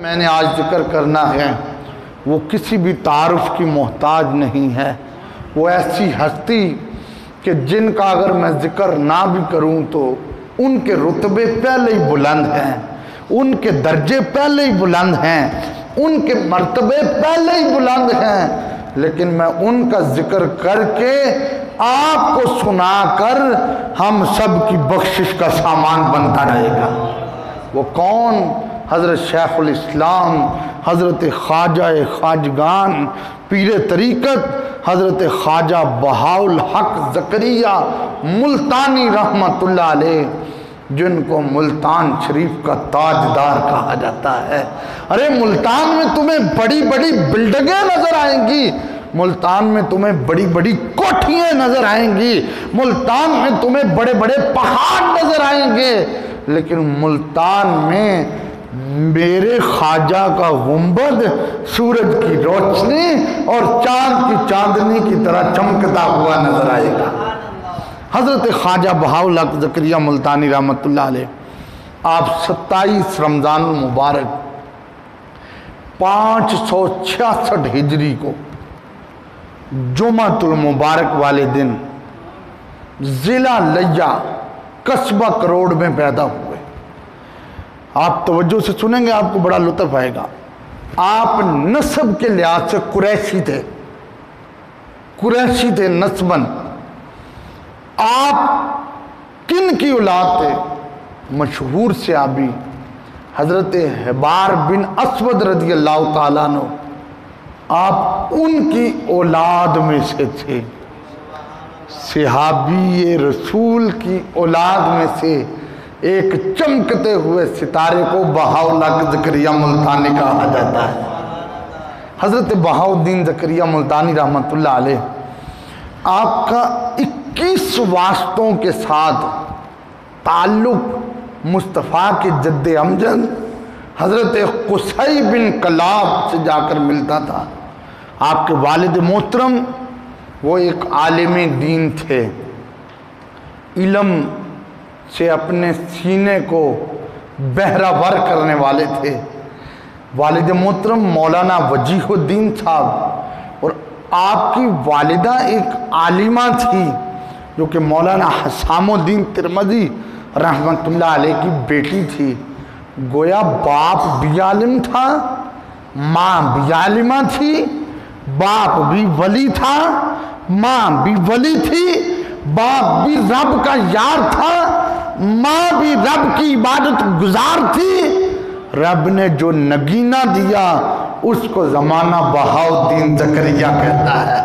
میں نے آج ذکر کرنا ہے وہ کسی بھی تعارف کی محتاج نہیں ہے۔ وہ ایسی ہستی کہ جن کا اگر میں ذکر نہ بھی کروں تو ان کے رتبے پہلے ہی بلند ہیں، ان کے درجے پہلے ہی بلند ہیں، ان کے مرتبے پہلے ہی بلند ہیں، لیکن میں ان کا ذکر کر کے آپ کو سنا کر ہم سب کی بخشش کا سامان بنتا رہے گا۔ وہ کون؟ حضرت شیخ الاسلام حضرت خواجہ خواجگان پیر طریقت حضرت خواجہ بہاءالحق زکریا ملتانی رحمت اللہ علیہ، جن کو ملتان شریف کا تاجدار کہا جاتا ہے۔ ارے ملتان میں تمہیں بڑی بڑی بلڈنگیں نظر آئیں گی، ملتان میں تمہیں بڑی بڑی کوٹھیاں نظر آئیں گی، ملتان میں تمہیں بڑے بڑے پہاڑ نظر آئیں گے، لیکن ملتان میں میرے خواجہ کا گنبد سورج کی روشنی اور چاند کی چاندنی کی طرح چمکتا ہوا نظر آئے گا۔ حضرت خواجہ بہاءالحق زکریا ملتانی رحمت اللہ علیہ، آپ 27 رمضان المبارک 566 ہجری کو جمعۃ المبارک والے دن ضلع لیا قصبہ کروڑ میں پیدا ہوئے۔ آپ توجہ سے سنیں گے، آپ کو بڑا لطف آئے گا۔ آپ نسب کے لحاظ سے قریشی تھے نسباً۔ آپ کن کی اولاد تھے؟ مشہور صحابی حضرت حبار بن اسود رضی اللہ تعالیٰ عنہ، آپ ان کی اولاد میں سے تھے۔ صحابی رسول کی اولاد میں سے ایک چمکتے ہوئے ستارے کو بہاءالحق زکریا ملتانی کہا جاتا ہے۔ حضرت بہاؤالدین زکریا ملتانی رحمت اللہ علیہ، آپ کا 21 واسطوں کے ساتھ تعلق مصطفیٰ کے جد امجد حضرت قصی بن کلاب سے جا کر ملتا تھا۔ آپ کے والد محترم وہ ایک عالم دین تھے، علم سے اپنے سینے کو بہرہ ور کرنے والے تھے۔ والد محترم مولانا وجیہ الدین صاحب، اور آپ کی والدہ ایک عالمہ تھی جو کہ مولانا حسام الدین ترمذی رحمت اللہ علیہ کی بیٹی تھی۔ گویا باپ بھی عالم تھا، ماں بھی عالمہ تھی، باپ بھی ولی تھا، ماں بھی ولی تھی، باپ بھی رب کا یار تھا، ماں بھی رب کی عبادت گزار تھی۔ رب نے جو نگینہ دیا اس کو زمانہ بہاؤالدین زکریا کہتا ہے۔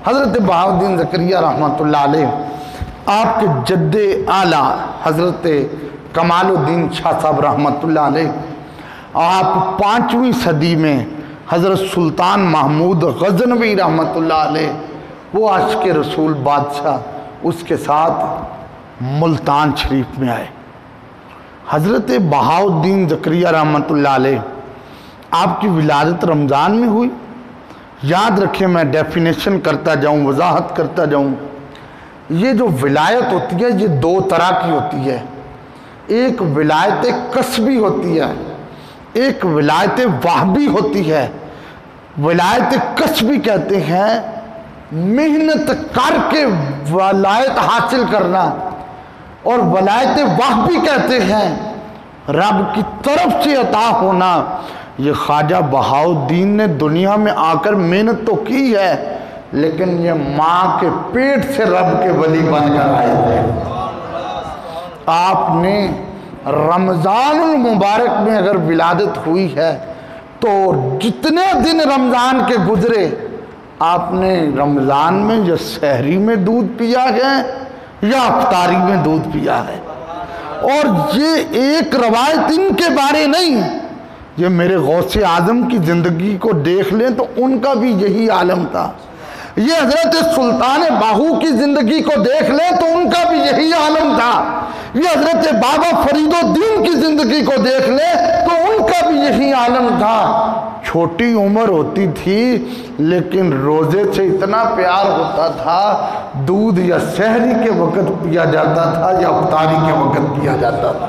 حضرت بہاؤالدین زکریا رحمت اللہ علیہ، آپ کے جد اعلیٰ حضرت کمال الدین شاہ صاحب رحمت اللہ علیہ، آپ 5ویں صدی میں حضرت سلطان محمود غزنوی رحمت اللہ علیہ، وہ عاشق رسول بادشاہ، اس کے ساتھ ملتان شریف میں آئے۔ حضرت بہاؤالدین زکریا رحمت اللہ علیہ، آپ کی ولادت رمضان میں ہوئی۔ یاد رکھیں، میں ڈیفینیشن کرتا جاؤں، وضاحت کرتا جاؤں، یہ جو ولایت ہوتی ہے یہ 2 طرح کی ہوتی ہے۔ ایک ولایت کسبی ہوتی ہے، ایک ولایت وہبی ہوتی ہے۔ ولایت کسبی کہتے ہیں محنت کر کے ولایت حاصل کرنا، اور ولایت وہبی کہتے ہیں رب کی طرف سے عطا ہونا۔ یہ خواجہ بہاؤالدین نے دنیا میں آ کر محنت تو کی ہے، لیکن یہ ماں کے پیٹ سے رب کے ولی بن کر آئے تھے۔ آپ نے رمضان المبارک میں اگر ولادت ہوئی ہے تو جتنے دن رمضان کے گزرے، آپ نے رمضان میں یا سحری میں دودھ پیا ہے یا افطاری میں دودھ پیا ہے۔ اور یہ ایک روایت ان کے بارے نہیں، یہ میرے غوث اعظم کی زندگی کو دیکھ لیں تو ان کا بھی یہی عالم تھا۔ یہ حضرت سلطان باہو کی زندگی کو دیکھ لیں تو ان کا بھی یہی عالم تھا۔ یہ حضرت بابا فرید الدین کی زندگی کو دیکھ لیں تو ان کا بھی یہی عالم تھا۔ چھوٹی عمر ہوتی تھی لیکن روزے سے اتنا پیار ہوتا تھا، دودھ یا سحری کے وقت پیا جاتا تھا یا افطاری کے وقت پیا جاتا تھا۔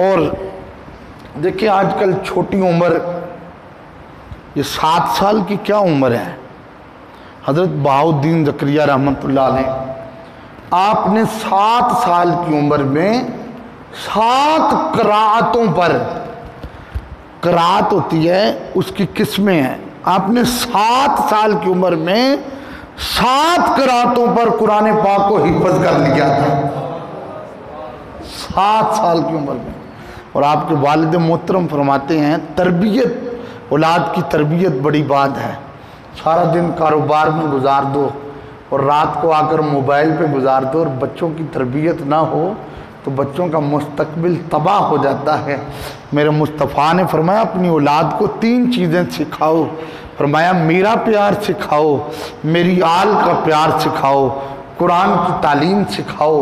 اور دیکھیں آج کل چھوٹی عمر، یہ 7 سال کی کیا عمر ہے؟ حضرت بہاؤالدین زکریا رحمۃ اللہ علیہ، آپ نے 7 سال کی عمر میں 7 قرأتوں پر، قرأت ہوتی ہے اس کی قسمیں ہیں، آپ نے 7 سال کی عمر میں 7 قرأتوں پر قرآن پاک کو حفظ کر لیا تھا، 7 سال کی عمر میں۔ اور آپ کے والد محترم فرماتے ہیں تربیت، اولاد کی تربیت بڑی بات ہے۔ سارا دن کاروبار میں گزار دو اور رات کو آ کر موبائل پہ گزار دو اور بچوں کی تربیت نہ ہو تو بچوں کا مستقبل تباہ ہو جاتا ہے۔ میرے مصطفیٰ نے فرمایا اپنی اولاد کو 3 چیزیں سکھاؤ، فرمایا میرا پیار سکھاؤ، میری آل کا پیار سکھاؤ، قرآن کی تعلیم سکھاؤ۔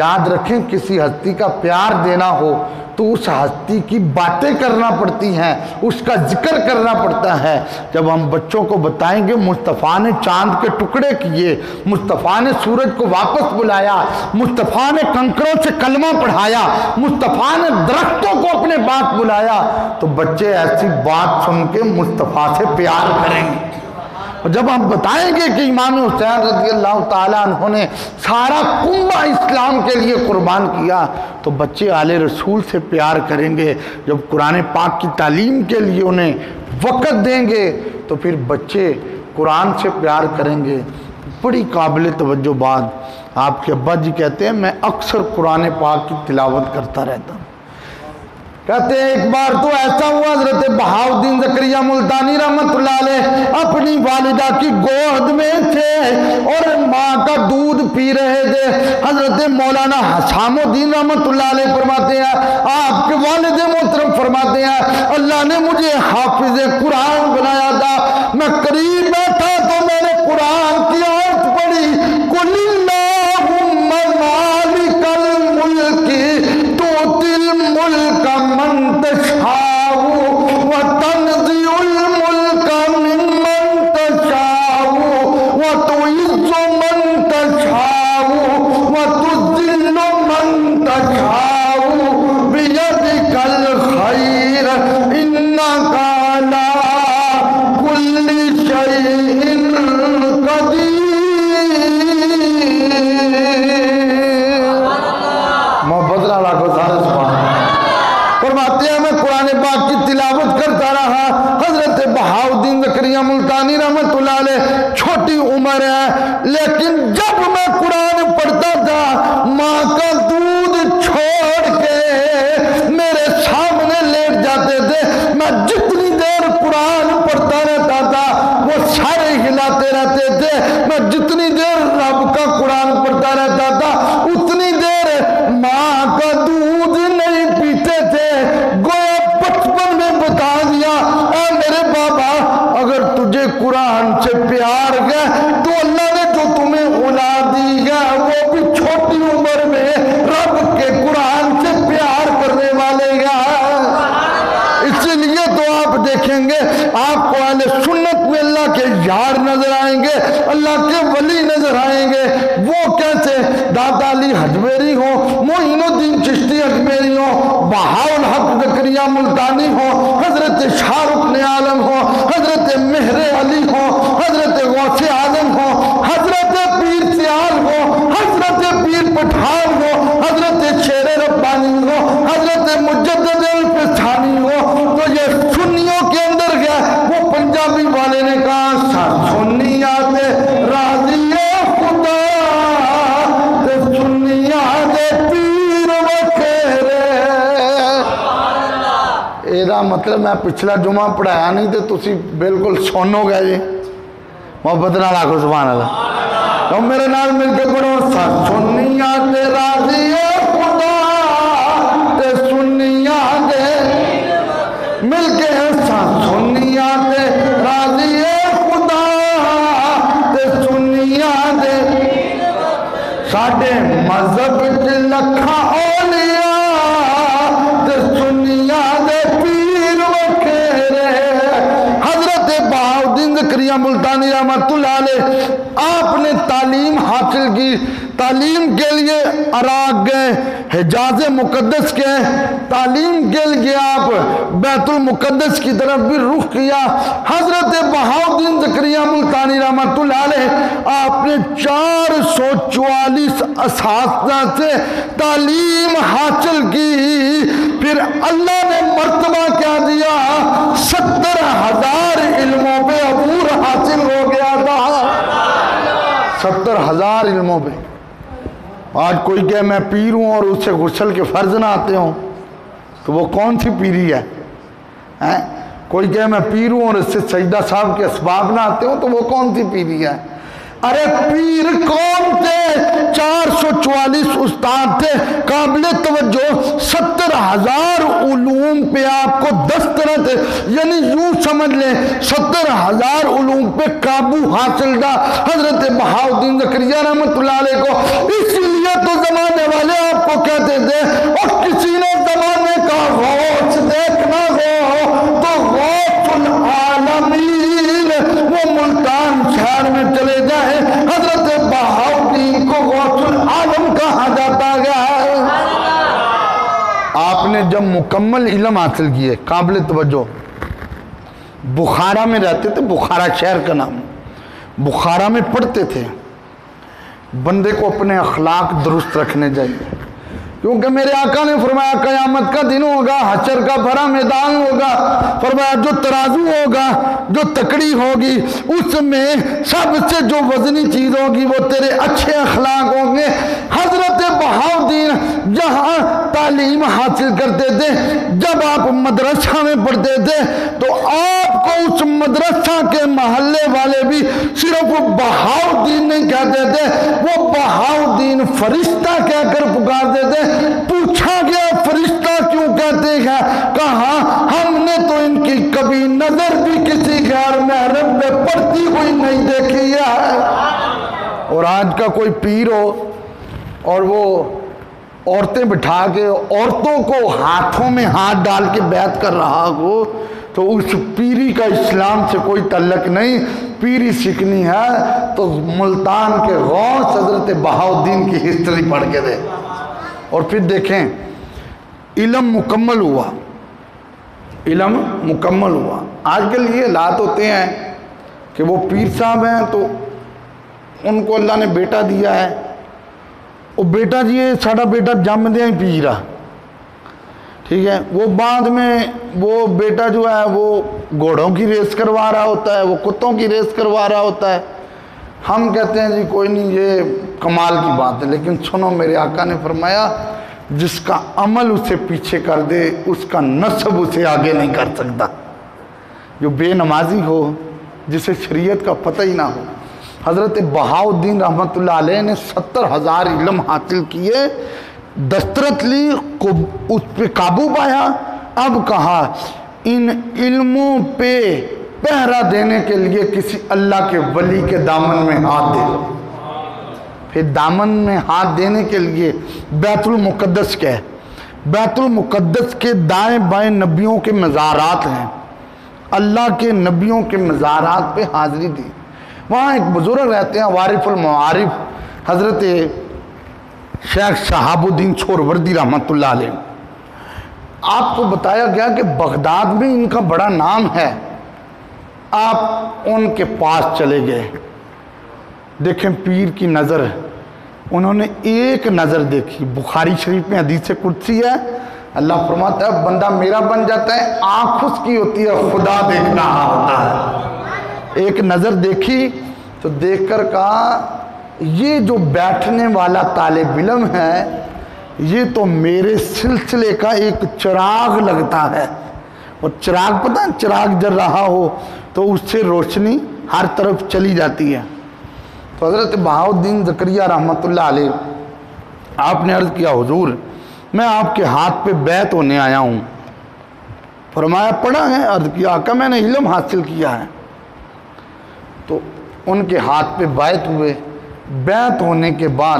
یاد رکھیں کسی ہستی کا پیار دینا ہو تو اس ہستی کی باتیں کرنا پڑتی ہیں، اس کا ذکر کرنا پڑتا ہے۔ جب ہم بچوں کو بتائیں گے مصطفیٰ نے چاند کے ٹکڑے کیے، مصطفیٰ نے سورج کو واپس بلایا، مصطفیٰ نے کنکروں سے کلمہ پڑھایا، مصطفیٰ نے درختوں کو اپنے بات بلایا، تو بچے ایسی بات سن کے مصطفیٰ سے پیار کریں گے۔ اور جب ہم بتائیں گے کہ امام حسین رضی اللہ تعالیٰ عنہ نے سارا کنبہ اسلام کے لیے قربان کیا تو بچے آل رسول سے پیار کریں گے۔ جب قرآن پاک کی تعلیم کے لیے انہیں وقت دیں گے تو پھر بچے قرآن سے پیار کریں گے۔ بڑی قابل توجہ بات، آپ کے ابا جی کہتے ہیں میں اکثر قرآن پاک کی تلاوت کرتا رہتا ہوں۔ کہتے ہیں ایک بار تو ایسا ہوا حضرت بہاؤالدین زکریا ملتانی رحمت اللہ علیہ اپنی والدہ کی گود میں تھے اور ماں کا دودھ پی رہے تھے۔ حضرت مولانا حسام الدین رحمت اللہ علیہ فرماتے ہیں، آپ کے والد محترم فرماتے ہیں اللہ نے مجھے حافظ قرآن بنایا تھا، میں قریب بیٹھا تو میں نے قرآن کی آیت پڑھی، قل اللہم مالک الملک تؤتی الملک من تشاء وتنزع الملك ممن تشاء وتعز من تشاء وتذل من تشاء بيدك الخير إنك على كل شيء قدير۔ محبت اللہ کو سارے سبحان فرماتے ہیں میں قرآن پاک کی تلاوت کرتا رہا۔ حضرت بہاؤالدین زکریا ملتانی رحمت اللہ علیہ چھوٹی عمر ہے لیکن جب میں قرآن پڑھتا تھا ماں کا دودھ چھوڑ کے میرے سامنے لیٹ جاتے تھے، میں جتنی دیر قرآن پڑھتا رہتا تھا وہ سارے ہلاتے رہتے تھے، میں جتنی دیر رب کا قرآن پڑھتا رہتا تھا اتنی دیر ماں کا دودھ نہیں پیتے تھے۔ گویا بچپن میں بتا دیا اے میرے بابا اگر تجھے قرآن سے پیار ہے تو اللہ نے جو تمہیں اولاد دی ہے وہ بھی چھوٹی عمر میں رب کے قرآن سے پیار کرنے والے گا۔ اس لیے تو آپ دیکھیں گے آپ کو اہل سنت میں اللہ کے یار نظر آئیں گے، اللہ کے ولی نظر آئیں گے۔ وہ کیسے؟ داتا علی حجویری ہو، معین الدین چشتی اجمیری ہو، بہاؤالحق زکریا ملتانی ہو، حضرت شاہ رکن عالم ہو، حضرت مہر علی ہو، حضرت غوث اعظم ہو، حضرت پیر سیال ہو، حضرت پیر پٹھان ہو، حضرت شیر ربانی ہو، حضرت مجدد الفسانی ہو، تو یہ سنیوں کے اندر گیا۔ وہ پنجابی والے نے کہا سنیات راضی خدا تے سنیات پیر وکھیرے۔ ایدہ مطلب میں پچھلا جمعہ پڑھایا نہیں تو تسی بالکل سن ہو گئے جی۔ محبت نہ لاکھو سبحان اللہ۔ تو میرے نال مل کے پڑھو سنیات راضی خدا تے سنیات مل کے سنیات راضی خدا تے سنیات ساڈے مذہب چ لکھاں اولیاء تے سنیات پیر وکھیرے۔ حضرت بہاؤالدین زکریا زکریا ملتانی رحمۃ اللہ علیہ آپ نے تعلیم حاصل کی، تعلیم کے لیے عراق گئے، حجاز مقدس گئے، تعلیم کے لیے آپ بیت المقدس کی طرف بھی رخ کیا۔ حضرت بہاؤالدین زکریا ملتانی رحمۃ اللہ علیہ آپ نے 444 اساتذہ سے تعلیم حاصل کی، پھر اللہ نے مرتبہ کیا دیا، 70,000 علموں پہ عبور حاصل ہو گیا تھا، 70,000 علموں پہ۔ آج کوئی کہے میں پیر ہوں اور اس سے غسل کے فرض نہ آتے ہوں تو وہ کون سی پیری ہے؟ کوئی کہے میں پیر ہوں اور اس سے سجدہ صاحب کے اسباب نہ آتے ہوں تو وہ کون سی پیری ہے؟ ارے پیر کون تھے؟ 444 استاد تھے، قابل توجہ 70,000 علوم پہ آپ کو دسترت، یعنی یوں سمجھ لیں 70,000 علوم پہ قابو حاصل تھا حضرت بہاؤالدین زکریا رحمۃ اللہ علیہ کو۔ اس لیے تو زمانے والے آپ کو کہتے تھے اور کسی نے زمانے کا غوث دیکھنا ہو تو غوث العالمین وہ ملتان شہر میں چلے جائیں، حضرت بہاؤالدین کو غوث العالم کہا جاتا ہے۔ آپ نے جب مکمل علم حاصل کیے، قابل توجہ، بخارا میں رہتے تھے، بخارا شہر کا نام، بخارا میں پڑھتے تھے۔ بندے کو اپنے اخلاق درست رکھنے چاہیے، کیونکہ میرے آقا نے فرمایا قیامت کا دن ہوگا، حشر کا بھرا میدان ہوگا، فرمایا جو ترازو ہوگا، جو تکڑی ہوگی، اس میں سب سے جو وزنی چیز ہوگی وہ تیرے اچھے اخلاق ہوں گے۔ حضرت بہاؤالدین جہاں تعلیم حاصل کرتے تھے، جب آپ مدرسہ میں پڑھتے تھے تو آپ کو اس مدرسہ کے محلے والے بھی صرف بہاؤالدین نہیں کہتے تھے، وہ بہاؤالدین فرشتہ کہہ کر پکارتے تھے۔ پوچھا گیا فرشتہ کیوں کہتے ہیں؟ کہا ہم نے تو ان کی کبھی نظر بھی کسی غیر محرم میں پڑتی ہوئی نہیں دیکھی ہے۔ اور آج کا کوئی پیر ہو اور وہ عورتیں بٹھا کے عورتوں کو ہاتھوں میں ہاتھ ڈال کے بیعت کر رہا ہو تو اس پیری کا اسلام سے کوئی تعلق نہیں۔ پیری سیکھنی ہے تو ملتان کے غوث حضرت بہاؤالدین کی ہسٹری پڑھ کے دے، اور پھر دیکھیں علم مکمل ہوا، علم مکمل ہوا۔ آج کل یہ حالات ہوتے ہیں کہ وہ پیر صاحب ہیں تو ان کو اللہ نے بیٹا دیا ہے، وہ بیٹا جی ساڑا بیٹا جم دیا ہی پیر آ، ٹھیک ہے، وہ بعد میں وہ بیٹا جو ہے وہ گھوڑوں کی ریس کروا رہا ہوتا ہے، وہ کتوں کی ریس کروا رہا ہوتا ہے۔ ہم کہتے ہیں جی کوئی نہیں، یہ کمال کی بات ہے، لیکن سنو میرے آقا نے فرمایا جس کا عمل اسے پیچھے کر دے اس کا نسب اسے آگے نہیں کر سکتا۔ جو بے نمازی ہو، جسے شریعت کا پتہ ہی نہ ہو، حضرت بہاؤالدین رحمۃ اللہ علیہ نے 70,000 علم حاصل کیے، دسترت لی، اس پہ قابو پایا۔ اب کہا ان علموں پہ پہرا دینے کے لیے کسی اللہ کے ولی کے دامن میں ہاتھ دے دو۔ پھر دامن میں ہاتھ دینے کے لیے بیت المقدس کیا ہے؟ بیت المقدس کے دائیں بائیں نبیوں کے مزارات ہیں، اللہ کے نبیوں کے مزارات پہ حاضری دی۔ وہاں ایک بزرگ رہتے ہیں وارف المعارف حضرت شیخ شہاب الدین سہروردی رحمۃ اللہ علیہ۔ آپ کو بتایا گیا کہ بغداد میں ان کا بڑا نام ہے، آپ ان کے پاس چلے گئے۔ دیکھیں پیر کی نظر، انہوں نے ایک نظر دیکھی۔ بخاری شریف میں حدیث قدسی ہے، اللہ فرماتا ہے بندہ میرا بن جاتا ہے، آنکھ اس کی ہوتی ہے، خدا دیکھ رہا ہوتا ہے۔ ایک نظر دیکھی تو دیکھ کر کہا یہ جو بیٹھنے والا طالب علم ہے یہ تو میرے سلسلے کا ایک چراغ لگتا ہے۔ اور چراغ پتہ ہے، چراغ جل رہا ہو تو اس سے روشنی ہر طرف چلی جاتی ہے۔ تو حضرت بہاؤالدین زکریا رحمۃ اللہ علیہ آپ نے عرض کیا حضور میں آپ کے ہاتھ پہ بیعت ہونے آیا ہوں۔ فرمایا پڑھا ہے؟ عرض کیا آقا میں نے علم حاصل کیا ہے۔ تو ان کے ہاتھ پہ بیعت ہوئے۔ بیعت ہونے کے بعد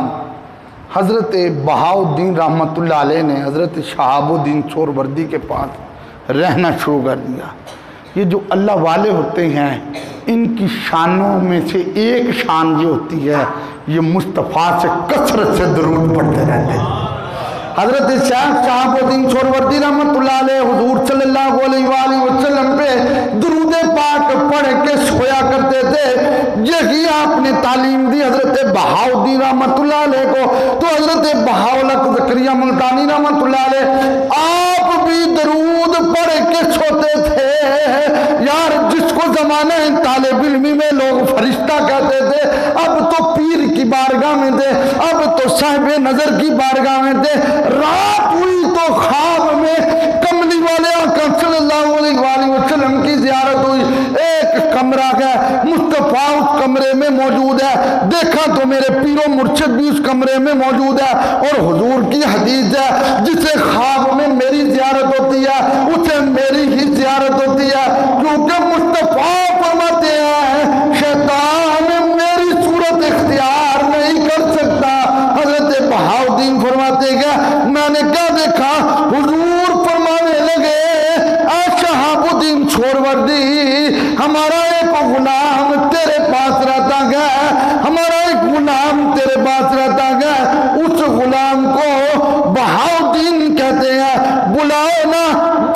حضرت بہاؤالدین رحمۃ اللہ علیہ نے حضرت شہاب الدین سہروردی کے پاس رہنا شروع کر دیا۔ یہ جو اللہ والے ہوتے ہیں ان کی شانوں میں سے ایک شان یہ ہوتی ہے یہ مصطفیٰ سے کثرت سے درود پڑھتے رہتے ہیں۔ حضرت شیخ شہاب الدین سہروردی رحمۃ اللہ علیہ حضور صلی اللہ علیہ وآلہ وسلم پہ درود پاک پڑھ کے سویا کرتے تھے۔ یہی آپ نے تعلیم دی حضرت بہاؤالدین رحمۃ اللہ علیہ کو، تو حضرت بہاءالحق زکریا ملتانی رحمۃ اللہ علیہ آپ بھی درود پڑھ کے سوتے تھے۔ یار جس کو زمانے طالب علمی میں لوگ فرشتہ کہتے تھے، اب تو پیر کی بارگاہ میں تھے، اب تو صاحب نظر کی بارگاہ میں تھے۔ رات ہوئی تو خواب میں کملی والے آقا صلی اللہ علیہ وآلہ وسلم کی زیارت ہوئی۔ ایک کمرہ ہے، مصطفیٰ اس کمرے میں موجود ہے، دیکھا تو میرے پیر و مرشد بھی اس کمرے میں موجود ہے، اور حضور کی حدیث ہے جسے خواب میں میری زیارت ہوتی ہے اسے میری ہی زیارت ہوتی ہے، کیونکہ مصطفیٰ فرماتے ہیں شیطان میری صورت اختیار نہیں کر سکتا۔ حضرت بہاؤالدین فرماتے ہیں میں نے کیا دیکھا؟ حضور فرمانے لگے اے شہاب الدین سہروردی، ہمارا ایک غلام تیرے پاس رہتا گیا، ہمارا ایک غلام تیرے پاس رہتا گیا، اس غلام کو بہاؤالدین کہتے ہیں، بلاؤ نا،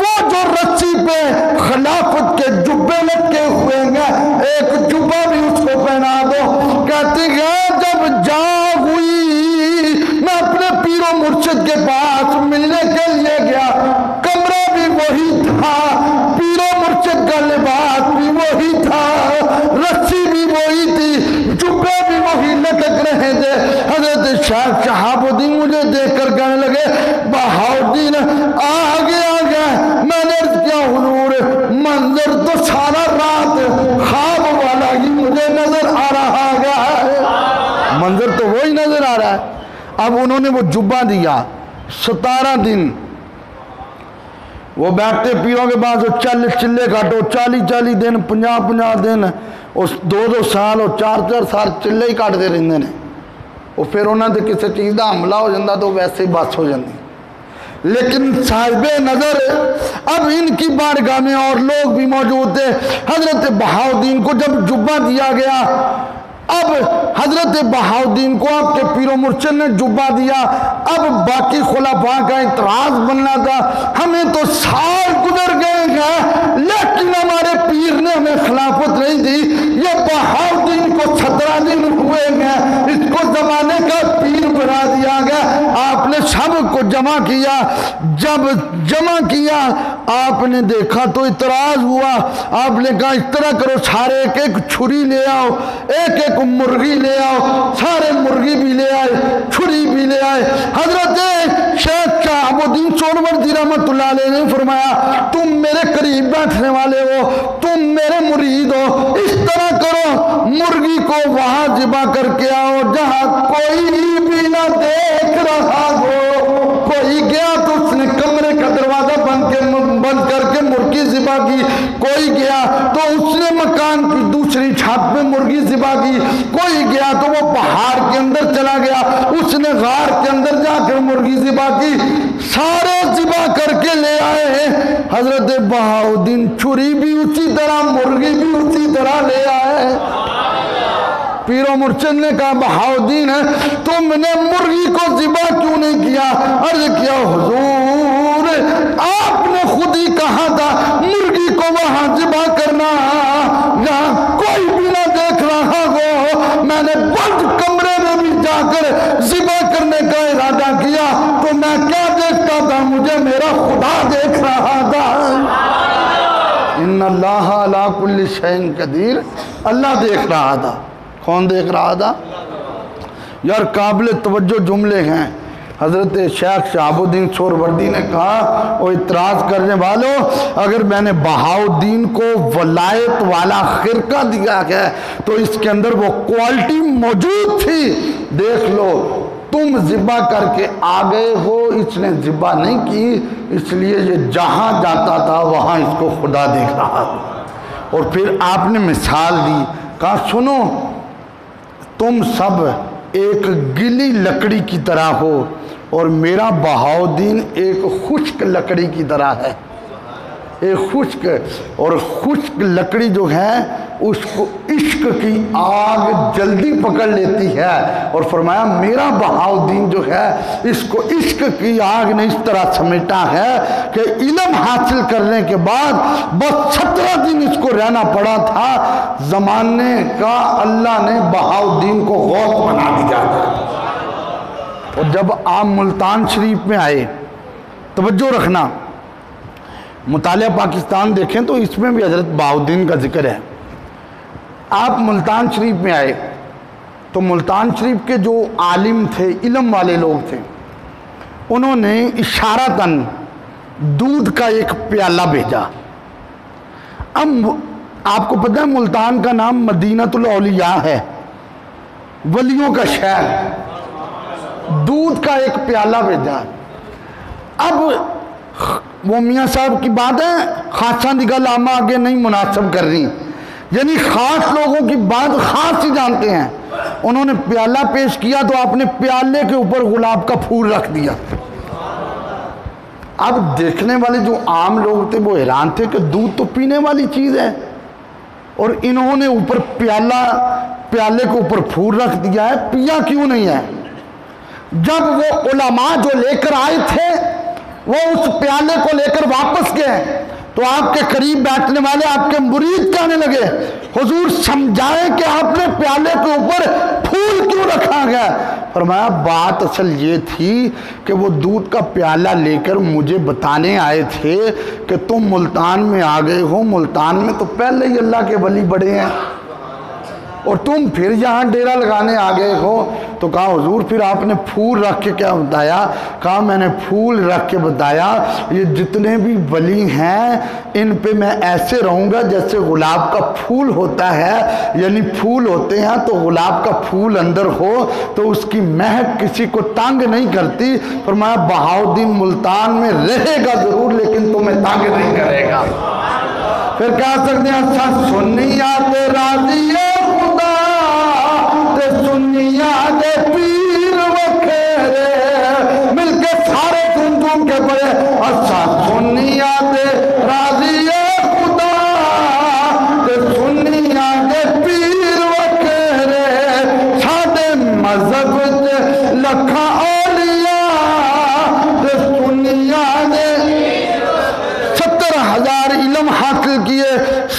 وہ جو رسی پہ خلافت کے جبے لٹکے ہوئے ہیں ایک جبہ بھی اس کو پہنا دو۔ کہتے ہیں جب جاگ ہوئی میں اپنے پیر و مرشد کے پاس ملنے کے لیے گیا، کمرہ بھی وہی تھا، پیر و مرشد کا لباس بھی وہی تھا، رسی بھی وہی تھی، جبے بھی وہی لٹک رہے تھے۔ حضرت شیخ شہاب الدین مجھے دیکھ کر کہنے لگے بہاؤالدین آگے آگے، میں نے عرض کیا حضور منظر تو سارا رات خواب والا ہی مجھے نظر آ رہا ہے، منظر تو وہی نظر آ رہا ہے۔ اب انہوں نے وہ جبہ دیا، 17 دن وہ بیٹھتے پیروں کے پاس، چلے کاٹو، 40 دن، 50 دن، اس 2 سال اور 4 سال چلے ہی کاٹتے رہتے ہیں، اور پھر انہوں نے کسی چیز کا حملہ ہو جاتا تو ویسے ہی بس ہو جاتی۔ لیکن صاحب نظر اب ان کی بارگاہ میں اور لوگ بھی موجود تھے۔ حضرت بہاؤالدین کو جب جبہ دیا گیا، اب حضرت بہاؤالدین کو آپ کے پیر و مرشد نے جبہ دیا، اب باقی خلفاء کا اعتراض بننا تھا، ہمیں تو سال گزر گئے ہیں لیکن ہمارے پیر نے ہمیں خلافت نہیں دی، یہ بہاؤالدین کو 17 دن ہوئے ہیں، اس کو زمانے کا پیر بنا دیا گیا۔ آپ نے سب کو جمع کیا، جب جمع کیا آپ نے دیکھا تو اعتراض ہوا، آپ نے کہا اس طرح کرو سارے ایک چھری لے آؤ، ایک مرغی لے آؤ، سارے مرغی بھی لے آئے، چھری بھی لے آئے۔ حضرت شیخ شہاب الدین سہروردی رحمۃ اللہ علیہ نے فرمایا تم میرے قریب بیٹھنے والے ہو، تم میرے مرید ہو، اس طرح کرو مرغی کو وہاں ذبح کر کے آؤ جہاں کوئی بھی نہ دیکھ رہا ہو۔ کوئی گیا تو اس نے کمرے کا دروازہ بند کر کے مرغی ذبح کی، کوئی گیا تو اس نے مکان کی دوسری چھت پہ مرغی ذبح کی، کوئی گیا تو وہ پہاڑ کے اندر چلا گیا، اس نے غار کے اندر جا کر مرغی ذبح کی، سارے ذبح کر کے لے آئے۔ حضرت بہاؤالدین چھری بھی اسی طرح، مرغی بھی اسی طرح لے آئے۔ پیر و مرشد نے کہا بہاؤالدین تم نے مرغی کو ذبح کیوں نہیں کیا؟ عرض کیا حضور آپ نے خود ہی کہا تھا مرغی کو وہاں ذبح کرنا جہاں کوئی بھی نہ دیکھ رہا ہو، میں نے بند کمرے میں بھی جا کر ذبح کرنے کا ارادہ کیا تو میں کیا دیکھتا تھا؟ مجھے میرا خدا دیکھ رہا تھا۔ ان اللہ علی کل شیء قدیر، اللہ دیکھ رہا تھا۔ کون دیکھ رہا تھا؟ یار قابل توجہ جملے ہیں۔ حضرت شیخ شہاب الدین سہروردی نے کہا وہ اعتراض کرنے والوں، اگر میں نے بہاؤالدین کو ولایت والا خرقہ دیا ہے تو اس کے اندر وہ کوالٹی موجود تھی، دیکھ لو تم ذبح کر کے آ گئے ہو، اس نے ذبح نہیں کی، اس لیے یہ جہاں جاتا تھا وہاں اس کو خدا دیکھ رہا تھا۔ اور پھر آپ نے مثال دی، کہا سنو تم سب ایک گلی لکڑی کی طرح ہو اور میرا بہاؤالدین ایک خشک لکڑی کی طرح ہے۔ ایک خشک، اور خشک لکڑی جو ہے اس کو عشق کی آگ جلدی پکڑ لیتی ہے، اور فرمایا میرا بہاؤدین جو ہے اس کو عشق کی آگ نے اس طرح سمیٹا ہے کہ علم حاصل کرنے کے بعد بس 17 دن اس کو رہنا پڑا تھا، زمانے کا اللہ نے بہاؤدین کو غوث بنا دیا تھا۔ اور جب آپ ملتان شریف میں آئے، توجہ رکھنا، مطالعہ پاکستان دیکھیں تو اس میں بھی حضرت بہاؤدین کا ذکر ہے۔ آپ ملتان شریف میں آئے تو ملتان شریف کے جو عالم تھے، علم والے لوگ تھے، انہوں نے اشارتاً دودھ کا ایک پیالہ بھیجا۔ اب آپ کو پتہ ہے ملتان کا نام مدینۃ الاولیاء ہے، ولیوں کا شہر، دودھ کا ایک پیالہ بھیجا۔ اب وہ میاں صاحب کی بات ہے، خاصاں دی گل آما آگے نہیں مناسب کر رہی، یعنی خاص لوگوں کی بات خاص ہی جانتے ہیں۔ انہوں نے پیالہ پیش کیا تو آپ نے پیالے کے اوپر گلاب کا پھول رکھ دیا۔ اب دیکھنے والے جو عام لوگ تھے وہ حیران تھے کہ دودھ تو پینے والی چیز ہے، اور انہوں نے اوپر پیالے کے اوپر پھول رکھ دیا ہے، پیا کیوں نہیں ہے؟ جب وہ علماء جو لے کر آئے تھے وہ اس پیالے کو لے کر واپس گئے تو آپ کے قریب بیٹھنے والے آپ کے مرید کہنے لگے حضور سمجھائیں کہ آپ نے پیالے کے اوپر پھول کیوں رکھا گیا؟ فرمایا بات اصل یہ تھی کہ وہ دودھ کا پیالہ لے کر مجھے بتانے آئے تھے کہ تم ملتان میں آ گئے ہو، ملتان میں تو پہلے ہی اللہ کے ولی بڑے ہیں، اور تم پھر یہاں ڈیرا لگانے آ گئے ہو۔ تو کہا حضور پھر آپ نے پھول رکھ کے کیا بتایا؟ کہا میں نے پھول رکھ کے بتایا یہ جتنے بھی ولی ہیں ان پہ میں ایسے رہوں گا جیسے گلاب کا پھول ہوتا ہے، یعنی پھول ہوتے ہیں تو گلاب کا پھول اندر ہو تو اس کی مہک کسی کو تنگ نہیں کرتی۔ فرمایا بہاؤدین ملتان میں رہے گا ضرور لیکن تمہیں تنگ نہیں کرے گا۔ پھر کہہ سکتے ہیں اچھا سنیات راضی خدا تے سنیات پیر وکھرے، مل کے سارے تم کے پڑے اچھا سنیات راضی خدا تے سنیات پیر وکھرے، ساڈے مذہب لکھاں اولیاء تے سنیات 70,000 علم حاصل کیے،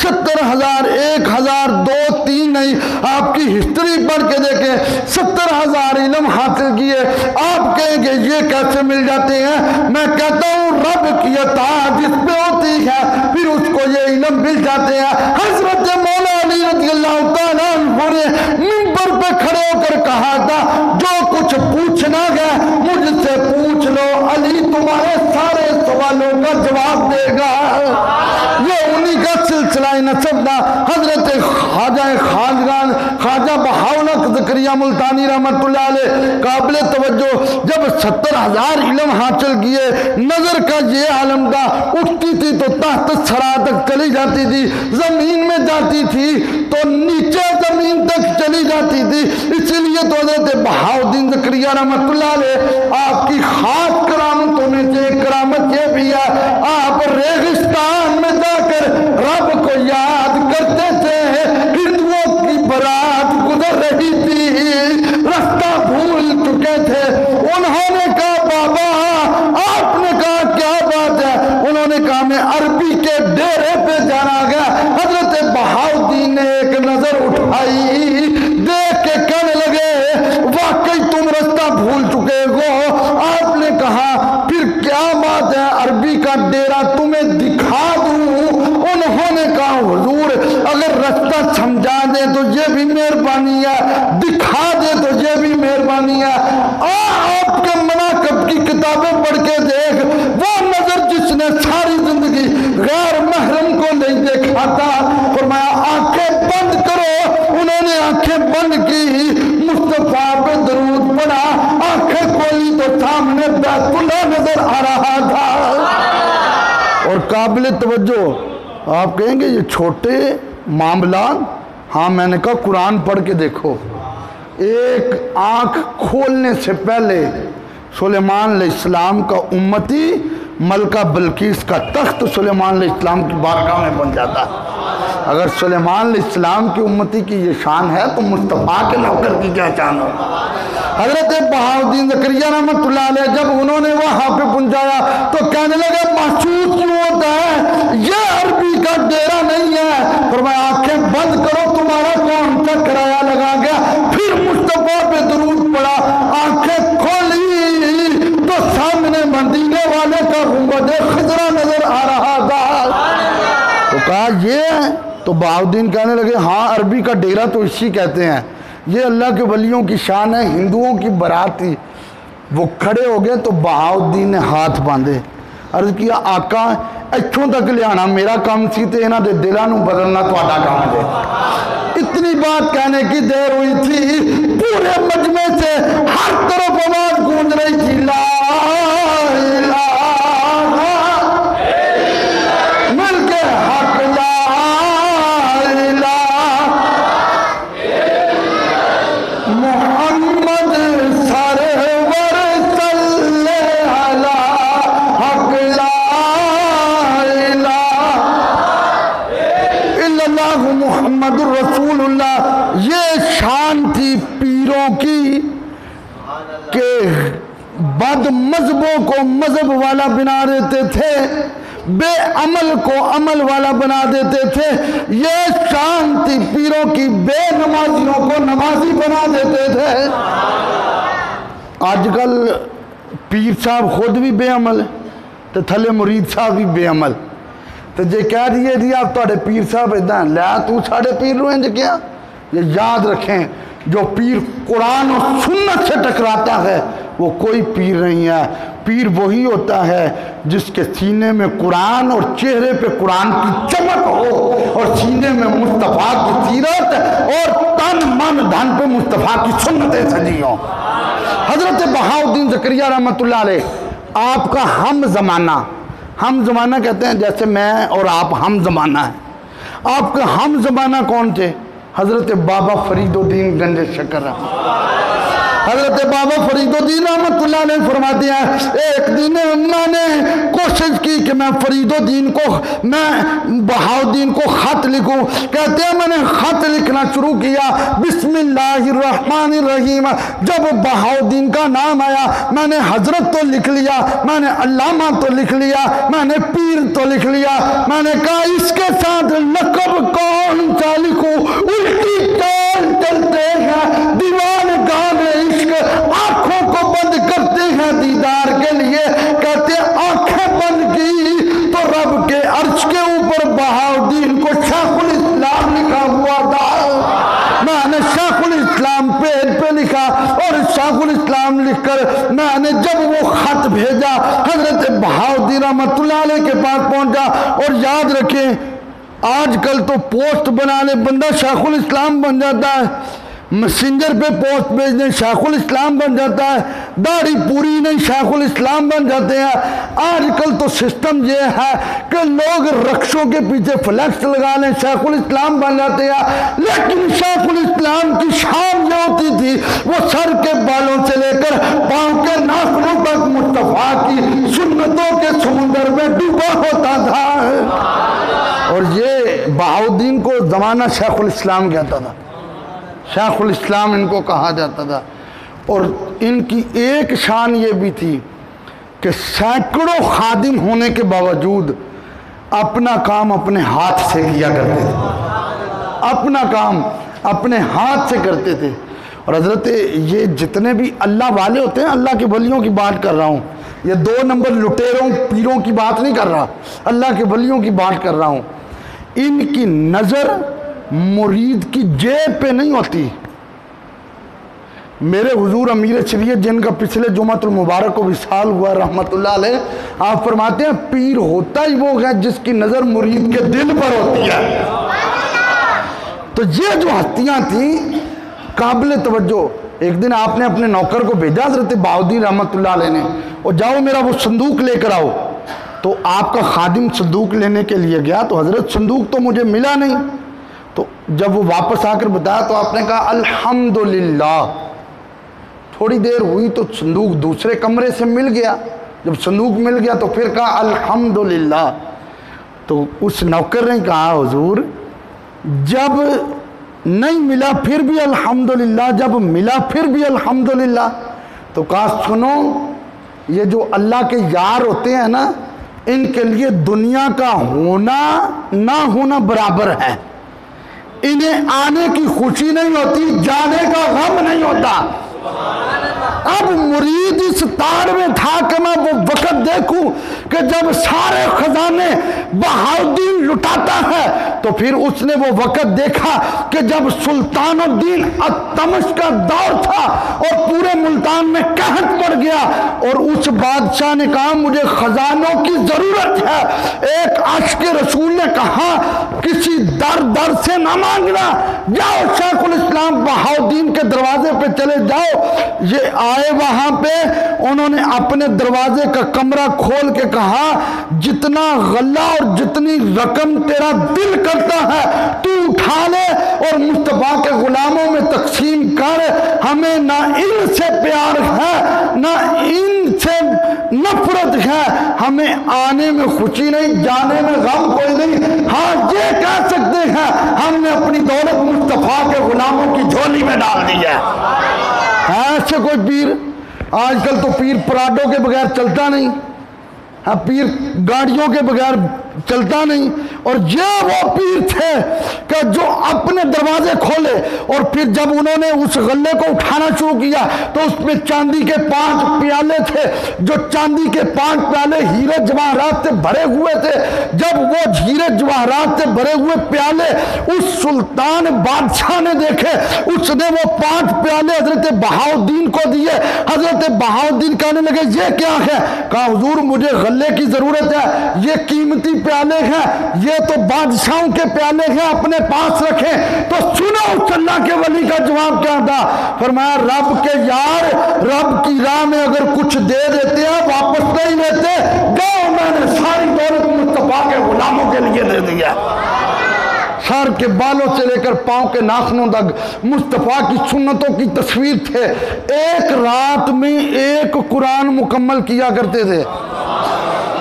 70,000 1000 2 3 نہیں، آپ کی ہسٹری پڑھ کے دیکھیں 70,000 علم حاصل کیے۔ آپ کہیں کہ یہ کیسے مل جاتے ہیں؟ میں کہتا ہوں رب کی عطا جس پہ ہوتی ہے پھر اس کو یہ علم مل جاتے ہیں۔ حضرت مولا علی رضی اللہ تعالیٰ عنہ نے منبر پہ کھڑے ہو کر کہا تھا جو کچھ پوچھنا گیا مجھ سے پوچھ لو، علی تمہارے سارے سوالوں کا جواب دے گا۔ یہ انہی کا سلسلہ نسب تھا۔ حضرت خواجہ خاجگان خواجہ بہاؤلک زکریا ملتانی رحمت اللہ علیہ قابل توجہ، جب 70,000 علم حاصل کیے، نظر کا یہ عالم تھا، اٹھتی تھی تو تحت سرا تک چلی جاتی تھی، زمین میں جاتی تھی تو نیچے زمین تک چلی جاتی تھی۔ اسی لیے تو حضرت بہاؤدین زکریا رحمت اللہ علیہ آپ کی خاص کرامتوں میں سے ایک کرامت یہ بھی ہے آپ ریگستان میں جا کر رب کو یاد کرتے تھے۔ ہندوؤں کی برات گزر رہی تھی، رستہ بھول چکے تھے، انہوں نے کہا بابا، آپ نے کہا کیا بات ہے؟ انہوں نے کہا میں عربی کے ڈیرے پہ جانا گیا۔ حضرت بہاؤدین نے ایک نظر اٹھائی، دیکھ کے کہنے لگے واقعی تم رستہ بھول چکے ہو۔ آپ نے کہا پھر کیا بات ہے، عربی کا ڈیرا تمہیں دکھا دوں؟ انہوں نے کہا حضور اگر رستہ سمجھا دے تو یہ بھی مہربانی ہے، دکھا دے تو یہ بھی مہربانی ہے۔ آپ کے مناقب کی کتابیں پڑھ کے دیکھ، وہ نظر جس نے ساری زندگی غیر محرم کو نہیں دیکھا تھا، فرمایا آنکھیں بند کرو۔ انہوں نے آنکھیں بند کی، مصطفیٰ پہ درود پڑھا، آنکھیں کھولی تو سامنے بیت اللہ نظر آ رہا تھا۔ اور قابل توجہ آپ کہیں گے یہ چھوٹے معاملات، ہاں میں نے کہا قرآن پڑھ کے دیکھو۔ ایک آنکھ کھولنے سے پہلے سلیمان علیہ السلام کا امتی ملکہ بلقیس کا تخت سلیمان علیہ السلام کی بارگاہ میں بن جاتا ہے۔ اگر سلیمان علیہ السلام کی امتی کی یہ شان ہے تو مصطفیٰ کے نوکر کی کیا شان ہو؟ حضرت بہاؤالدین زکریا رحمۃ اللہ علیہ جب انہوں نے وہاں پہ پہنچایا تو کہنے لگے محسوس کیوں ہوتا ہے؟ یہ عربی کا ڈیرا نہیں ہے۔ فرمایا آنکھیں بند کرو، تمہارا کون سا کرایہ لگا گیا؟ پھر مصطفیٰ پہ درود پڑا، آنکھیں کھولی تو سامنے مدینے والے کا گنبد خضرا نظر آ رہا تھا۔ تو کہا یہ ہے؟ تو بہاؤالدین کہنے لگے ہاں، عربی کا ڈیرا تو اسی کہتے ہیں، یہ اللہ کے ولیوں کی شان ہے۔ ہندوؤں کی بارات تھی، وہ کھڑے ہو گئے تو بہاؤالدین نے ہاتھ باندھے، عرض کیا آقا ایتھوں تک لے آنا میرا کام سی تے انہاں دے دلاں نوں بدلنا تہاڈا کام ہے۔ اتنی بات کہنے کی دیر ہوئی تھی، پورے مجمع سے ہر طرف آواز گونج رہی تھی، لا الہ مل کے حق لا الہ محمد سرور صلی علی حق لا الہ الا اللہ محمد رسول اللہ۔ یہ شان تھی پیروں کی کہ بد مذہبوں کو مذہب والا بنا دیتے تھے، بے عمل کو عمل والا بنا دیتے تھے۔ یہ شان تھی پیروں کی، بے نمازیوں کو نمازی بنا دیتے تھے۔ آج کل پیر صاحب خود بھی بے عمل تو تھلے مرید صاحب بھی بے عمل، تو جے کہہ دیئے دیا اب تھوڑے پیر صاحب ادھا لیا تو ساڑھے پیر روئیں جے کیا؟ یہ یاد رکھیں، جو پیر قرآن اور سنت سے ٹکراتا ہے وہ کوئی پیر نہیں ہے۔ پیر وہی ہوتا ہے جس کے سینے میں قرآن اور چہرے پہ قرآن کی چمک ہو، اور سینے میں مصطفیٰ کی سیرت اور تن من دھن پہ مصطفیٰ کی سنتیں سجی ہوں۔ حضرت بہاؤالدین زکریا رحمۃ اللہ علیہ آپ کا ہم زمانہ کہتے ہیں جیسے میں اور آپ ہم زمانہ ہیں۔ آپ کا ہم زمانہ کون تھے؟ حضرت بابا فرید الدین گنج شکر رحمۃ۔ حضرت بابا فرید الدین رحمۃ اللہ علیہ فرماتے ہیں ایک دن میں نے کوشش کی کہ میں فرید الدین کو، میں بہاؤالدین کو خط لکھوں۔ کہتے ہیں میں نے خط لکھنا شروع کیا، بسم اللہ الرحمن الرحیم۔ جب بہاؤالدین کا نام آیا میں نے حضرت تو لکھ لیا، میں نے علامہ تو لکھ لیا، میں نے پیر تو لکھ لیا، میں نے کہا اس کے ساتھ لقب کون سا لکھوں؟ الٹی چال چلتے ہیں دیوان گاہ عشق، آنکھوں کو بند کرتے ہیں دیدار کے لیے۔ کہتے آنکھیں بند کی تو رب کے عرش کے اوپر بہاؤالدین کو شیخ الاسلام لکھا ہوا تھا۔ میں نے شیخ الاسلام پیج پہ لکھا، اور شیخ الاسلام لکھ کر میں نے جب وہ خط بھیجا حضرت بہاؤالدین رحمۃ اللہ علیہ کے پاس پہنچا۔ اور یاد رکھیں آج کل تو پوسٹ بنانے بندہ شیخ الاسلام بن جاتا ہے، میسنجر پہ پوسٹ بھیجنے شیخ الاسلام بن جاتا ہے، داڑھی پوری نہیں شیخ الاسلام بن جاتے ہیں۔ آج کل تو سسٹم یہ ہے کہ لوگ رقصوں کے پیچھے فلیکس لگا لیں شیخ الاسلام بن جاتے ہیں، لیکن شیخ الاسلام کی شان جو ہوتی تھی وہ سر کے بالوں سے لے کر پاؤں کے ناخنوں تک مصطفیٰ کی سنتوں کے سمندر میں ڈوبا ہوتا تھا۔ اور یہ بہاؤالدین کو زمانہ شیخ الاسلام کہتا تھا، شیخ الاسلام ان کو کہا جاتا تھا۔ اور ان کی ایک شان یہ بھی تھی کہ سینکڑوں خادم ہونے کے باوجود اپنا کام اپنے ہاتھ سے کیا کرتے تھے، اپنا کام اپنے ہاتھ سے کرتے تھے۔ اور حضرت یہ جتنے بھی اللہ والے ہوتے ہیں، اللہ کے ولیوں کی بات کر رہا ہوں، یہ 2 نمبر لٹیروں پیروں کی بات نہیں کر رہا، اللہ کے ولیوں کی بات کر رہا ہوں۔ ان کی نظر مرید کی جیب پہ نہیں ہوتی۔ میرے حضور امیر شریعت جن کا پچھلے جمعۃ المبارک کو وصال ہوا رحمت اللہ علیہ، آپ فرماتے ہیں پیر ہوتا ہی وہ ہے جس کی نظر مرید کے دل پر ہوتی ہے۔ تو یہ جو ہستیاں تھیں قابل توجہ، ایک دن آپ نے اپنے نوکر کو بھیجا حضرت بہاؤالدین رحمت اللہ علیہ نے، اور جاؤ میرا وہ صندوق لے کر آؤ۔ تو آپ کا خادم صندوق لینے کے لیے گیا، تو حضرت صندوق تو مجھے ملا نہیں۔ تو جب وہ واپس آ کر بتایا تو آپ نے کہا الحمدللہ۔ تھوڑی دیر ہوئی تو صندوق دوسرے کمرے سے مل گیا، جب صندوق مل گیا تو پھر کہا الحمدللہ. تو اس نوکر نے کہا حضور جب نہیں ملا پھر بھی الحمدللہ، جب ملا پھر بھی الحمدللہ. تو کہا سنو، یہ جو اللہ کے یار ہوتے ہیں نا، ان کے لیے دنیا کا ہونا نہ ہونا برابر ہے. انہیں آنے کی خوشی نہیں ہوتی، جانے کا غم نہیں ہوتا. اب مرید اس تار میں تھا کہ میں وہ وقت دیکھوں کہ جب سارے خزانے بہاؤدین لٹاتا ہے، تو پھر اس نے وہ وقت دیکھا کہ جب سلطان الدین التمش کا دور تھا اور پورے ملتان میں قحط پڑ گیا، اور اس بادشاہ نے کہا مجھے خزانوں کی ضرورت ہے. ایک عاشق رسول نے کہا کسی در سے نہ مانگنا، جاؤ شیخ الاسلام بہاؤدین کے دروازے پہ چلے جاؤ. یہ آئے وہاں پہ، انہوں نے اپنے دروازے کا کمرہ کھول کے کہا جتنا غلہ اور جتنی رقم تیرا دل کرتا ہے تو اٹھا لے اور مصطفیٰ کے غلاموں میں تقسیم کر. ہمیں نہ ان سے پیار ہے نہ ان سے نفرت ہے، ہمیں آنے میں خوشی نہیں، جانے میں غم کوئی نہیں. ہاں یہ کہہ سکتے ہیں ہم نے اپنی دولت مصطفیٰ کے غلاموں کی جھولی میں ڈال دی ہے. ایسے کوئی پیر، آج کل تو پیر پراڈو کے بغیر چلتا نہیں، ہاں پیر گاڑیوں کے بغیر چلتا نہیں. اور یہ وہ پیر تھے کہ جو اپنے دروازے کھولے، اور پھر جب انہوں نے اس غلے کو اٹھانا شروع کیا تو اس میں چاندی کے 5 پیالے تھے، جو چاندی کے 5 پیالے ہیرے جواہرات سے بھرے ہوئے تھے. جب وہ ہیرے جواہرات سے بھرے ہوئے پیالے اس سلطان بادشاہ نے دیکھے، اس نے وہ 5 پیالے حضرت بہاؤدین کو دیے. حضرت بہاؤدین کہنے لگے یہ کیا ہے؟ کہا حضور مجھے غلے کی ضرورت ہے، یہ قیمتی پیالے ہیں، یہ تو بادشاہوں کے پیالے ہیں، اپنے پاس رکھیں. تو سنو اس اللہ کے ولی کا جواب کیا تھا. فرمایا رب کے یار رب کی راہ میں اگر کچھ دے دیتے ہیں واپس نہیں لیتے، جاؤ میں نے ساری دولت مصطفیٰ کے غلاموں کے لیے دے دیا. سر کے بالوں سے لے کر پاؤں کے ناخنوں تک مصطفیٰ کی سنتوں کی تصویر تھے. ایک رات میں ایک قرآن مکمل کیا کرتے تھے.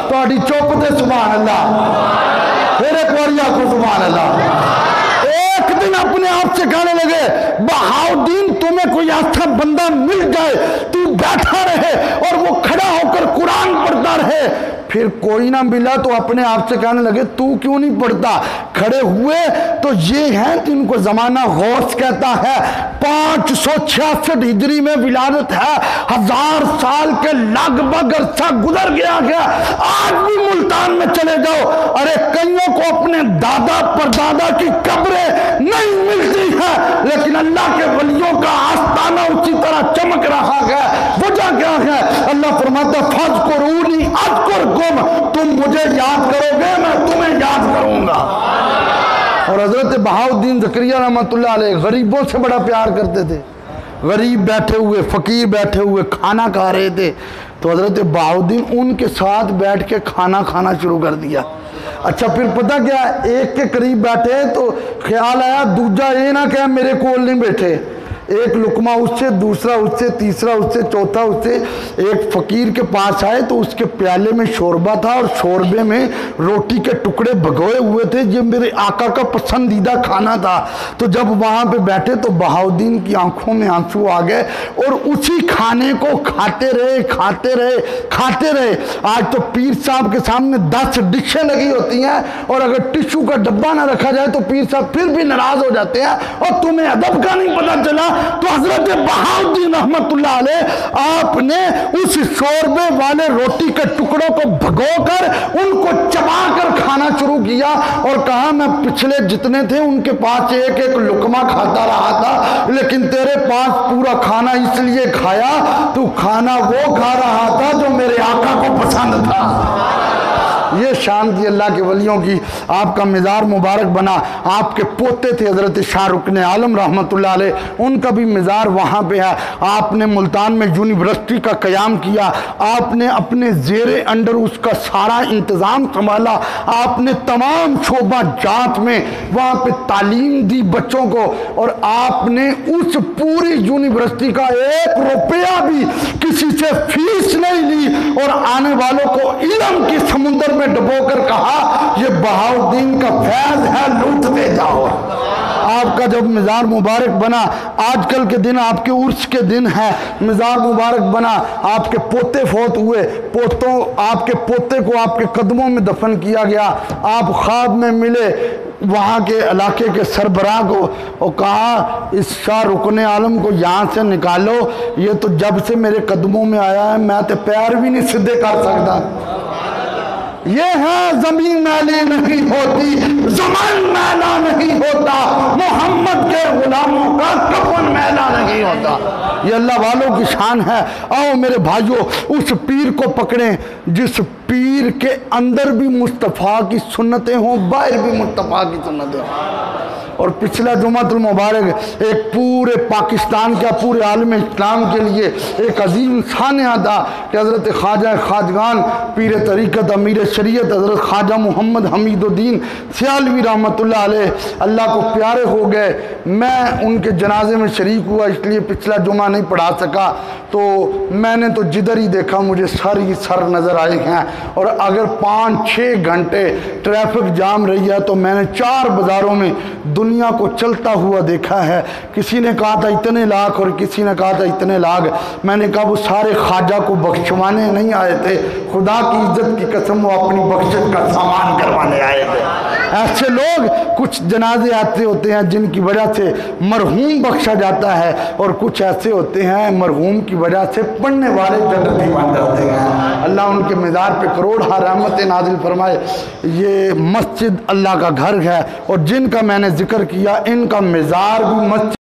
تھوڑی چپ دے سبحان اللہ، پھر ایک باریا کو سبحان اللہ. ایک دن اپنے آپ سے کہنے لگے بہاؤدین تمہیں کوئی ایسا بندہ مل جائے تو بیٹھا رہے اور وہ کھڑا ہو کر قرآن پڑھتا رہے. پھر کوئی نہ ملا تو اپنے آپ سے کہنے لگے تو کیوں نہیں پڑھتا. کھڑے ہوئے تو یہ ہیں جن کو زمانہ غوث کہتا ہے. 566 ہجری میں ولادت ہے، 1000 سال کے لگ بھگ عرصہ گزر گیا ہے. آج بھی ملتان میں چلے جاؤ، ارے کئیوں کو اپنے دادا پردادا کی قبریں نہیں ملتی ہے، لیکن اللہ کے ولیوں کا آستانہ اسی طرح چمک رہا ہے. وجہ کیا ہے؟ اللہ فرماتا فاذکرونی اذکرکم، تم مجھے یاد کرو گے میں تمہیں یاد کروں گا. اور حضرت بہاؤدین زکریا رحمۃ اللہ علیہ غریبوں سے بڑا پیار کرتے تھے. غریب بیٹھے ہوئے، فقیر بیٹھے ہوئے کھانا کھا رہے تھے تو حضرت بہاؤدین ان کے ساتھ بیٹھ کے کھانا کھانا شروع کر دیا. اچھا پھر پتہ کیا، ایک کے قریب بیٹھے تو خیال آیا دوجا یہ نہ کہ میرے کول نہیں بیٹھے. ایک لقمہ اس سے، دوسرا اس سے، تیسرا اس سے، چوتھا اس سے. ایک فقیر کے پاس آئے تو اس کے پیالے میں شوربہ تھا اور شوربے میں روٹی کے ٹکڑے بھگوئے ہوئے تھے. یہ میرے آقا کا پسندیدہ کھانا تھا. تو جب وہاں پہ بیٹھے تو بہاؤدین کی آنکھوں میں آنسو آ گئے اور اسی کھانے کو کھاتے رہے کھاتے رہے کھاتے رہے. آج تو پیر صاحب کے سامنے 10 ڈشیں لگی ہوتی ہیں اور اگر ٹشو کا ڈبہ نہ رکھا جائے تو پیر صاحب پھر بھی ناراض ہو جاتے ہیں اور تمہیں ادب کا نہیں پتہ چلا. تو حضرت بہاؤدین رحمت اللہ علیہ آپ نے اس شوربے والے روٹی کے ٹکڑوں کو بھگو کر ان کو چبا کر کھانا شروع کیا اور کہا میں پچھلے جتنے تھے ان کے پاس ایک ایک لقمہ کھاتا رہا تھا، لیکن تیرے پاس پورا کھانا اس لیے کھایا تو کھانا وہ کھا رہا تھا جو میرے آقا کو پسند تھا. یہ شان تھی اللہ کے ولیوں کی. آپ کا مزار مبارک بنا. آپ کے پوتے تھے حضرت شاہ رکن عالم رحمۃ اللہ علیہ، ان کا بھی مزار وہاں پہ ہے. آپ نے ملتان میں یونیورسٹی کا قیام کیا، آپ نے اپنے زیر انڈر اس کا سارا انتظام سنبھالا، آپ نے تمام شعبہ جات میں وہاں پہ تعلیم دی بچوں کو، اور آپ نے اس پوری یونیورسٹی کا 1 روپیہ بھی کسی سے فیس نہیں لی، اور آنے والوں کو علم کی سمندر میں ڈبو کر کہا یہ بہاؤالدین کا فیض ہے، لوٹتے جاؤ. آپ کا جب مزار مبارک بنا، آج کل کے دن آپ کے عرس کے دن ہے، مزار مبارک بنا، آپ کے پوتے فوت ہوئے، آپ کے پوتے کو آپ کے قدموں میں دفن کیا گیا. آپ خواب میں ملے وہاں کے علاقے کے سربراہ کو اور کہا اس شاہ رکن عالم کو یہاں سے نکالو، یہ تو جب سے میرے قدموں میں آیا ہے میں تو پیر بھی نہیں سدھے کر سکتا. یہ ہے زمین میلی نہیں ہوتی، زمان میلا نہیں ہوتا، محمد کے غلاموں کا کفن میلا نہیں ہوتا. یہ اللہ والوں کی شان ہے. آؤ میرے بھائیو اس پیر کو پکڑیں جس پیر کے اندر بھی مصطفیٰ کی سنتیں ہوں، باہر بھی مصطفیٰ کی سنتیں ہوں. اور پچھلا جمعۃ المبارک ایک پورے پاکستان کا پورے عالم اسلام کے لیے ایک عظیم سانحہ تھا کہ حضرت خواجہ خواجگان پیر طریقت امیر شریعت حضرت خواجہ محمد حمید الدین سیالوی رحمۃ اللہ علیہ اللہ کو پیارے ہو گئے. میں ان کے جنازے میں شریک ہوا، اس لیے پچھلا جمعہ نہیں پڑھا سکا. تو میں نے تو جدھر ہی دیکھا مجھے سر ہی سر نظر آئے ہیں. اور اگر 5-6 گھنٹے ٹریفک جام رہی ہے تو میں نے 4 بازاروں میں دنیا کو چلتا ہوا دیکھا ہے. کسی نے کہا تھا اتنے لاکھ اور کسی نے کہا تھا اتنے لاکھ. میں نے کہا وہ سارے خواجہ کو بخشوانے نہیں آئے تھے، خدا کی عزت کی قسم وہ اپنی بخشت کا سامان کروانے آئے تھے. ایسے لوگ کچھ جنازے آتے ہوتے ہیں جن کی وجہ سے مرحوم بخشا جاتا ہے، اور کچھ ایسے ہوتے ہیں مرحوم کی وجہ سے پڑھنے والے جنتی بن جاتے ہیں. اللہ ان کے مزار پہ کروڑ رحمت نازل فرمائے. یہ مسجد اللہ کا گھر ہے، اور جن کا میں نے ذکر کیا ان کا مزار بھی مسجد